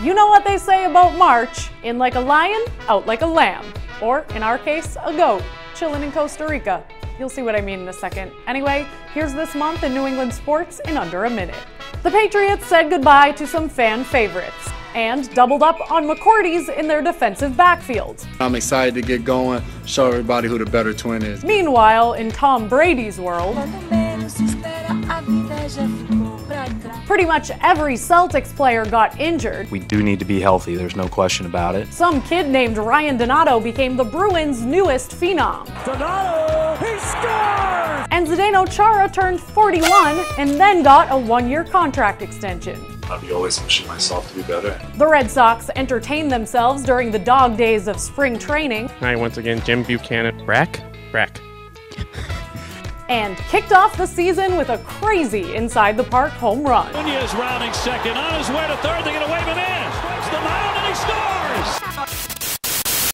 You know what they say about March? In like a lion, out like a lamb. Or, in our case, a goat, chilling in Costa Rica. You'll see what I mean in a second. Anyway, here's this month in New England sports in under a minute. The Patriots said goodbye to some fan favorites and doubled up on McCourties in their defensive backfield. I'm excited to get going, show everybody who the better twin is. Meanwhile, in Tom Brady's world, pretty much every Celtics player got injured. We do need to be healthy, there's no question about it. Some kid named Ryan Donato became the Bruins' newest phenom. Donato, he scores! And Zdeno Chara turned 41 and then got a one-year contract extension. I'll be always pushing myself to be better. The Red Sox entertained themselves during the dog days of spring training. Hi, once again, Jim Buchanan. Rack. And kicked off the season with a crazy inside-the-park home run. Nunez rounding second, on his way to third, they're going to wave him in.